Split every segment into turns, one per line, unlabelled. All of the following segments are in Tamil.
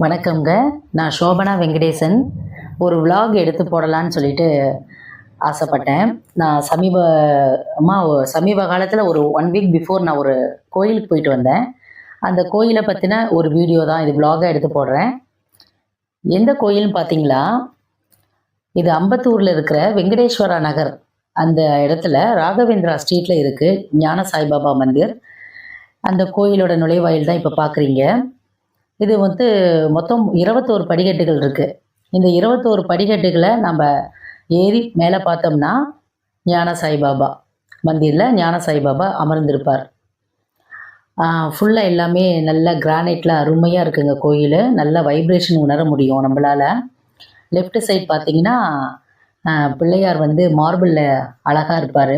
வணக்கங்க. நான் ஷோபனா வெங்கடேசன். ஒரு விலாக் எடுத்து போடலான்னு சொல்லிட்டு ஆசைப்பட்டேன். நான் சமீப காலத்தில் ஒரு 1 வீக் பிஃபோர் நான் ஒரு கோயிலுக்கு போயிட்டு வந்தேன். அந்த கோயிலை பற்றின ஒரு வீடியோ தான் இது, விலாகாக எடுத்து போடுறேன். எந்த கோயில்னு பார்த்தீங்களா, இது அம்பத்தூரில் இருக்கிற வெங்கடேஸ்வரா நகர் அந்த இடத்துல ராகவேந்திரா ஸ்ட்ரீட்டில் இருக்குது ஞான சாய்பாபா மந்திர். அந்த கோயிலோட நுழைவாயில் தான் இப்போ பார்க்குறீங்க. இது மொத்தம் 21 படிக்கட்டுகள் இருக்குது. இந்த 21 படிக்கட்டுகளை நம்ம ஏறி மேலே பார்த்தோம்னா ஞான சாய்பாபா மந்திரில் ஞான சாய்பாபா அமர்ந்திருப்பார். ஃபுல்லாக எல்லாமே நல்ல கிரானைட்டில் அருமையாக இருக்குங்க கோயில். நல்ல வைப்ரேஷன் உணர முடியும் நம்மளால். லெஃப்ட் சைட் பார்த்தீங்கன்னா பிள்ளையார் மார்பிளில் அழகாக இருப்பார்.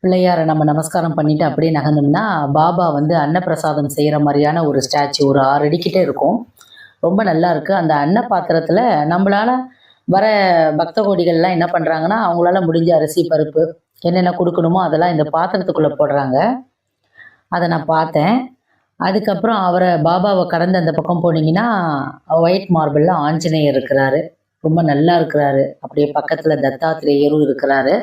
பிள்ளையாரை நம்ம நமஸ்காரம் பண்ணிவிட்டு அப்படியே நகர்ந்தோம்னா பாபா அன்னப்பிரசாதம் செய்கிற மாதிரியான ஒரு ஸ்டாச்சு, ஒரு 6 அடிக்கிட்டே இருக்கும். ரொம்ப நல்லா இருக்குது. அந்த அன்ன பாத்திரத்தில் நம்மளால் வர பக்த கோடிகள்லாம் என்ன பண்ணுறாங்கன்னா, அவங்களால முடிஞ்ச அரிசி பருப்பு என்னென்ன கொடுக்கணுமோ அதெல்லாம் இந்த பாத்திரத்துக்குள்ளே போடுறாங்க. அதை நான் பார்த்தேன். அதுக்கப்புறம் பாபாவை கடந்து அந்த பக்கம் போனீங்கன்னா ஒயிட் மார்பிளில் ஆஞ்சநேயர் இருக்கிறாரு. ரொம்ப நல்லா இருக்கிறாரு. அப்படியே பக்கத்தில் தத்தாத்திரேயரும் இருக்கிறாரு.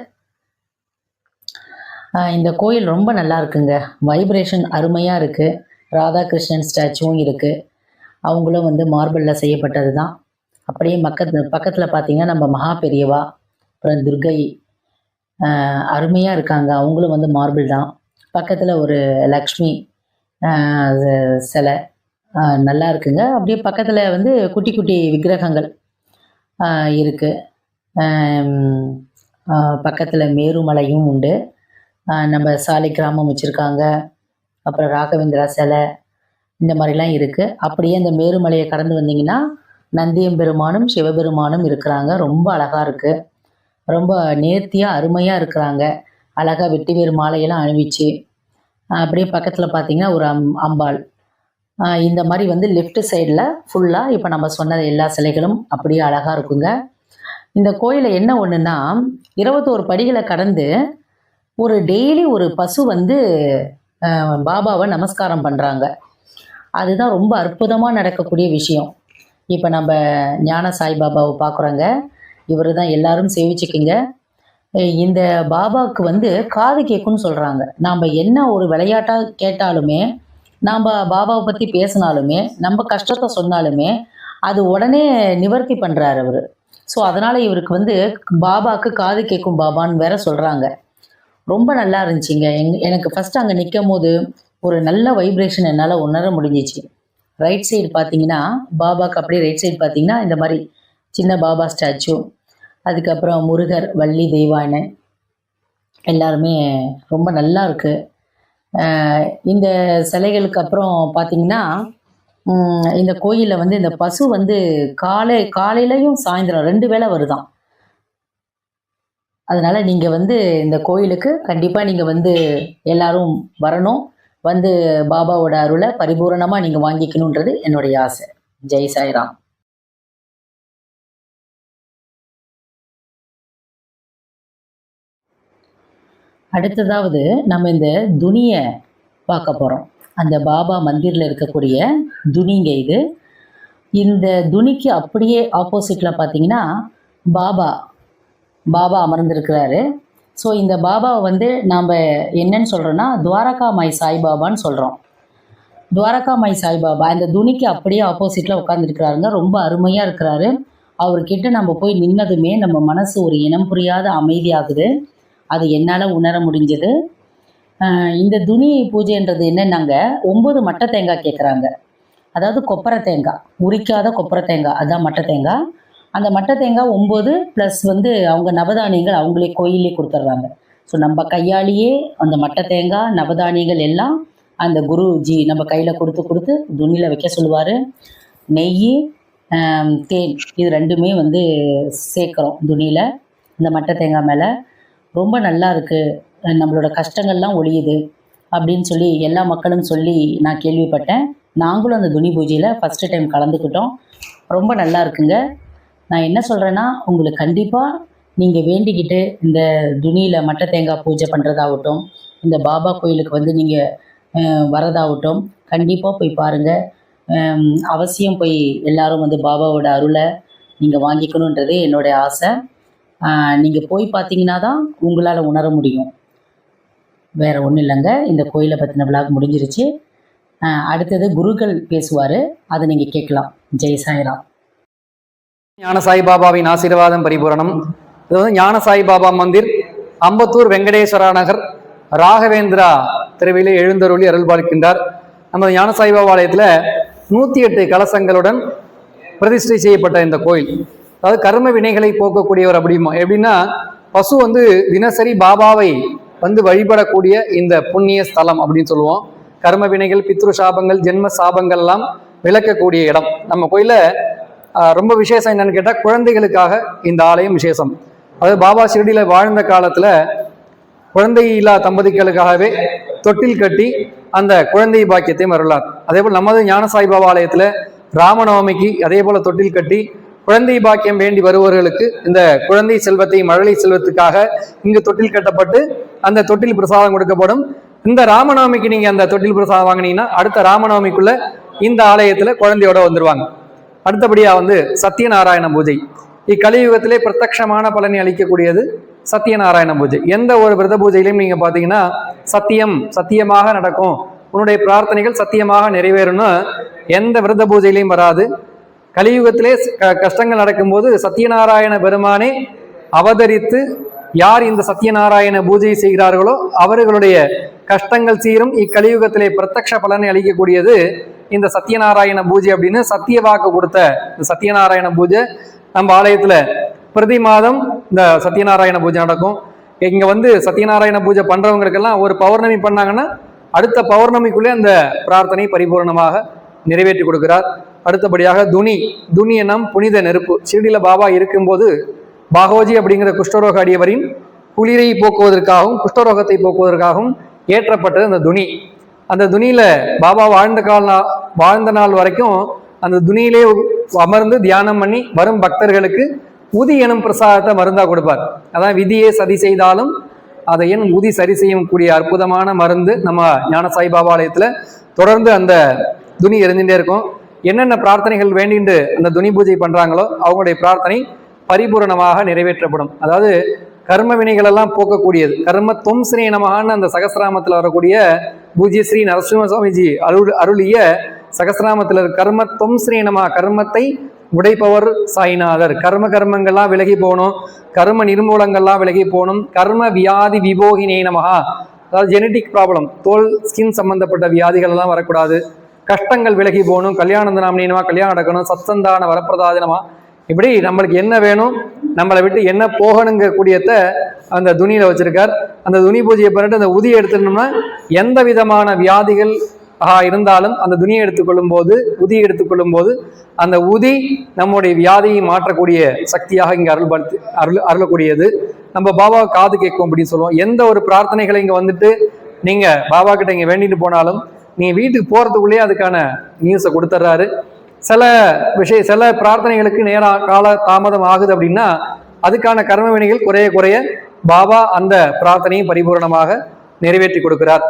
இந்த கோயில் ரொம்ப நல்லா இருக்குங்க. வைப்ரேஷன் அருமையாக இருக்குது. ராதாகிருஷ்ணன் ஸ்டாச்சுவும் இருக்குது. அவங்களும் மார்பிளில் செய்யப்பட்டது தான். அப்படியே பக்கத்தில் பார்த்திங்கன்னா நம்ம மகா பெரியவா, அப்புறம் துர்கை அருமையாக இருக்காங்க. அவங்களும் மார்பிள் தான். பக்கத்தில் ஒரு லக்ஷ்மி சிலை நல்லா இருக்குங்க. அப்படியே பக்கத்தில் குட்டி குட்டி விக்கிரகங்கள் இருக்குது. பக்கத்தில் மேருமலையும் உண்டு. நம்ம சாலை கிராமம் வச்சுருக்காங்க. அப்புறம் ராகவேந்திரா சிலை இந்த மாதிரிலாம் இருக்குது. அப்படியே அந்த மேருமலையை கடந்து வந்தீங்கன்னா நந்தியம்பெருமானும் சிவபெருமானும் இருக்கிறாங்க. ரொம்ப அழகாக இருக்குது. ரொம்ப நேர்த்தியாக அருமையாக இருக்கிறாங்க. அழகாக வெட்டிவேறு மாலையெல்லாம் அணிவிச்சு. அப்படியே பக்கத்தில் பார்த்திங்கன்னா ஒரு அம்பாள். இந்த மாதிரி லெஃப்ட் சைடில் ஃபுல்லாக இப்போ நம்ம சொன்ன எல்லா சிலைகளும் அப்படியே அழகாக இருக்குங்க. இந்த கோயிலில் என்ன ஒன்றுன்னா, 21 படிகளை கடந்து ஒரு டெய்லி ஒரு பசு பாபாவை நமஸ்காரம் பண்ணுறாங்க. அதுதான் ரொம்ப அற்புதமாக நடக்கக்கூடிய விஷயம். இப்போ நம்ம ஞான சாய்பாபாவை பார்க்குறோங்க. இவர் தான் எல்லாரும் சேவிச்சுக்குங்க. இந்த பாபாவுக்கு காது கேட்கும்னு சொல்கிறாங்க. நாம் என்ன ஒரு விளையாட்டாக கேட்டாலுமே, நாம் பாபாவை பற்றி பேசினாலுமே, நம்ம கஷ்டத்தை சொன்னாலுமே அது உடனே நிவர்த்தி பண்ணுறாரு அவர். ஸோ அதனால் இவருக்கு பாபாவுக்கு காது கேட்கும் பாபான்னு வேற சொல்கிறாங்க. ரொம்ப நல்லா இருந்துச்சுங்க. எனக்கு ஃபஸ்ட்டு அங்கே நிற்கும் போது ஒரு நல்ல வைப்ரேஷன் என்னால் உணர முடிஞ்சிச்சு. ரைட் சைடு பார்த்தீங்கன்னா பாபாவுக்கு அப்படியே ரைட் சைடு பார்த்தீங்கன்னா இந்த மாதிரி சின்ன பாபா ஸ்டாச்சு, அதுக்கப்புறம் முருகர், வள்ளி தெய்வானை எல்லாருமே ரொம்ப நல்லா இருக்குது. இந்த சிலைகளுக்கு அப்புறம் பார்த்திங்கன்னா இந்த கோயிலில் இந்த பசு காலையிலையும் சாயந்தரம் 2 வேளை வருதான். அதனால் நீங்கள் இந்த கோயிலுக்கு கண்டிப்பாக நீங்கள் எல்லாரும் வரணும். பாபாவோட அருளை பரிபூரணமாக நீங்கள் வாங்கிக்கணுன்றது என்னுடைய ஆசை. ஜெய் சாய்ராம். அடுத்ததாவது நம்ம இந்த துணியை பார்க்க போகிறோம். அந்த பாபா மந்திரில் இருக்கக்கூடிய துணிங்க இது. இந்த துணிக்கு அப்படியே ஆப்போசிட்டில் பார்த்தீங்கன்னா பாபா அமர்ந்திருக்கிறாரு. ஸோ இந்த பாபாவை நாம் என்னன்னு சொல்கிறோன்னா துவாரகா மாய் சாய்பாபான்னு சொல்கிறோம். துவாரகா மாய் சாய்பாபா அந்த துணிக்கு அப்படியே ஆப்போசிட்டில் உட்காந்துருக்கிறாருங்க. ரொம்ப அருமையாக இருக்கிறாரு. அவர்கிட்ட நம்ம போய் நின்னதுமே நம்ம மனசு ஒரு இனம் புரியாத அமைதியாகுது. அது என்னால் உணர முடிஞ்சது. இந்த துணி பூஜைன்றது என்னன்னாங்க, 9 மட்டை தேங்காய் கேட்குறாங்க. அதாவது கொப்பரை தேங்காய், உரிக்காத கொப்பரை தேங்காய், அதுதான் மட்டை தேங்காய். அந்த மட்டை தேங்காய் 9 ப்ளஸ் அவங்க நவதானியங்கள் அவங்களே கோயிலே கொடுத்துட்றாங்க. ஸோ நம்ம கையாலேயே அந்த மட்டை தேங்காய், நவதானியங்கள் எல்லாம் அந்த குருஜி நம்ம கையில் கொடுத்து துணியில் வைக்க சொல்லுவார். நெய், தேன் இது 2மே சேர்க்குறோம் துணியில் இந்த மட்டை தேங்காய் மேலே. ரொம்ப நல்லா இருக்குது. நம்மளோட கஷ்டங்கள்லாம் ஒழியுது அப்படின்னு சொல்லி எல்லா மக்களும் சொல்லி நான் கேள்விப்பட்டேன். நாங்களும் அந்த துணி பூஜையில் ஃபஸ்ட்டு டைம் கலந்துக்கிட்டோம். ரொம்ப நல்லா இருக்குங்க. நான் என்ன சொல்கிறேன்னா, உங்களுக்கு கண்டிப்பாக நீங்கள் வேண்டிக்கிட்டு இந்த துணியில் மட்டை தேங்காய் பூஜை பண்ணுறதாகட்டும், இந்த பாபா கோயிலுக்கு நீங்கள் வரதாகட்டும், கண்டிப்பாக போய் பாருங்கள். அவசியம் போய் எல்லாரும் வந்து பாபாவோட அருளை நீங்கள் வாங்கிக்கணுன்றது என்னுடைய ஆசை. நீங்கள் போய் பார்த்தீங்கன்னா தான் உங்களால் உணர முடியும். வேறு ஒன்றும் இல்லைங்க. இந்த கோயிலை பற்றின விளாக் முடிஞ்சிருச்சு. அடுத்தது குருக்கள் பேசுவார், அதை நீங்கள் கேட்கலாம். ஜெய் சாய்ராம்.
ஞான சாய்பாபாவின் ஆசீர்வாதம் பரிபூரணம். இது வந்து ஞான சாய்பாபா மந்திர், அம்பத்தூர் வெங்கடேஸ்வரா நகர், ராகவேந்திரா தெருவிலே எழுந்தருளி அருள் பார்க்கின்றார். நமது ஞான சாய்பாபா ஆலயத்தில் 108 கலசங்களுடன் பிரதிஷ்டை செய்யப்பட்ட இந்த கோயில், அதாவது கர்ம வினைகளை போக்கக்கூடியவர். அப்படிமா எப்படின்னா, பசு வந்து தினசரி பாபாவை வந்து வழிபடக்கூடிய இந்த புண்ணிய ஸ்தலம் அப்படின்னு சொல்லுவோம். கர்ம வினைகள், பித்ரு சாபங்கள், ஜென்ம சாபங்கள் எல்லாம் விளக்கக்கூடிய இடம். நம்ம கோயில ரொம்ப விசேஷம் என்னன்னு கேட்டால், குழந்தைகளுக்காக இந்த ஆலயம் விசேஷம். அதாவது பாபா ஷிரடியில வாழ்ந்த காலத்துல குழந்தை இல்லா தம்பதிகளுக்காகவே தொட்டில் கட்டி அந்த குழந்தை பாக்கியத்தையும் அருளார். அதே போல் நமது ஞான சாய்பாபா ஆலயத்துல ராமநவமிக்கு அதே போல தொட்டில் கட்டி குழந்தை பாக்கியம் வேண்டி வருபவர்களுக்கு இந்த குழந்தை செல்வத்தை, மழலை செல்வத்துக்காக இங்கு தொட்டில் கட்டப்பட்டு அந்த தொட்டில் பிரசாதம் கொடுக்கப்படும். இந்த ராமநவமிக்கு நீங்க அந்த தொட்டில் பிரசாதம் வாங்கினீங்கன்னா அடுத்த ராமநவமிக்குள்ள இந்த ஆலயத்துல குழந்தையோட வந்துருவாங்க. அடுத்தபடியா வந்து சத்யநாராயண பூஜை. இக்கலியுகத்திலே பிரத்யட்சமான பலனை அளிக்கக்கூடியது சத்யநாராயண பூஜை. எந்த ஒரு விரத பூஜையிலையும் நீங்க பாத்தீங்கன்னா சத்தியமாக நடக்கும், உன்னுடைய பிரார்த்தனைகள் சத்தியமாக நிறைவேறும்னு எந்த விரத பூஜையிலையும் வராது. கலியுகத்திலே கஷ்டங்கள் நடக்கும்போது சத்யநாராயண பெருமானே அவதரித்து யார் இந்த சத்யநாராயண பூஜை செய்கிறார்களோ அவர்களுடைய கஷ்டங்கள் தீரும். இக்கலியுகத்திலே பிரத்யக்ஷ பலனை அளிக்கக்கூடியது இந்த சத்யநாராயண பூஜை அப்படின்னு சத்திய வாக்கு கொடுத்த இந்த சத்யநாராயண பூஜை நம்ம ஆலயத்துல பிரதி மாதம் இந்த சத்யநாராயண பூஜை நடக்கும். இங்க வந்து சத்யநாராயண பூஜை பண்றவங்களுக்கெல்லாம் ஒரு பௌர்ணமி பண்ணாங்கன்னா அடுத்த பௌர்ணமிக்குள்ளே அந்த பிரார்த்தனை பரிபூர்ணமாக நிறைவேற்றி கொடுக்கிறார். அடுத்தபடியாக துனி எனும் புனித நெருப்பு. ஷிரடியில பாபா இருக்கும்போது பாகோஜி அப்படிங்கிற குஷ்டரோக அடியவரின் குளிரை போக்குவதற்காகவும் குஷ்டரோகத்தை போக்குவதற்காகவும் ஏற்றப்பட்டது அந்த துனி. அந்த துணியில பாபா வாழ்ந்த நாள் வரைக்கும் அந்த துணியிலே அமர்ந்து தியானம் பண்ணி வரும் பக்தர்களுக்கு உதி எனும் பிரசாதத்தை மருந்தா கொடுப்பார். அதான் விதியே சதி செய்தாலும் அதை என் உதி சரி செய்யக்கூடிய அற்புதமான மருந்து நம்ம ஞான சாய்பாபா ஆலயத்துல தொடர்ந்து அந்த துணி எரிஞ்சுட்டே இருக்கும். என்னென்ன பிரார்த்தனைகள் வேண்டிட்டு அந்த துணி பூஜை பண்றாங்களோ அவங்களுடைய பிரார்த்தனை பரிபூரணமாக நிறைவேற்றப்படும். அதாவது கர்ம வினைகள் எல்லாம் போக்கக்கூடியது. கர்ம தொம்ஸ்ரீ நமகான்னு அந்த சகசிராமத்தில் வரக்கூடிய பூஜ்ய ஸ்ரீ நரசிம்ம சுவாமிஜி அருளிய சகசிராமத்தில் கர்ம தொம்ஸ்ரீ நம, கர்மத்தை உடைப்பவர் சாய்நாதர். கர்மங்கள்லாம் விலகி போகணும், கர்ம நிர்மூலங்கள்லாம் விலகி போகணும். கர்ம வியாதி விபோகினே நமகா, அதாவது ஜெனட்டிக் ப்ராப்ளம், தோல் ஸ்கின் சம்பந்தப்பட்ட வியாதிகள் எல்லாம் வரக்கூடாது. கஷ்டங்கள் விலகி போகணும். கல்யாணம் நாமினியமா கல்யாணம் நடக்கணும். சத்சந்தான வரப்பிரதாதனமா, இப்படி நம்மளுக்கு என்ன வேணும், நம்மளை விட்டு என்ன போகணுங்க கூடியத அந்த துணியில வச்சிருக்கார். அந்த துணி பூஜையை பண்ணிட்டு அந்த உதியை எடுத்துட்டோம்னா எந்த விதமான வியாதிகள் இருந்தாலும் அந்த துணியை எடுத்துக்கொள்ளும் போது, உதியை எடுத்துக்கொள்ளும் போது அந்த உதி நம்முடைய வியாதியை மாற்றக்கூடிய சக்தியாக இங்க அருளக்கூடியது. நம்ம பாபா காது கேட்கும் அப்படின்னு சொல்லுவோம். எந்த ஒரு பிரார்த்தனைகளை இங்க வந்துட்டு நீங்க பாபா கிட்ட இங்க வேண்டிட்டு போனாலும் நீங்க வீட்டுக்கு போறதுக்குள்ளேயே அதுக்கான நியூஸை கொடுத்துட்றாரு. சில பிரார்த்தனைகளுக்கு கால தாமதம் ஆகுது அப்படின்னா அதுக்கான கர்ம வினைகள் குறைய பாபா அந்த பிரார்த்தனையை பரிபூர்ணமாக நிறைவேற்றி கொடுக்கிறார்.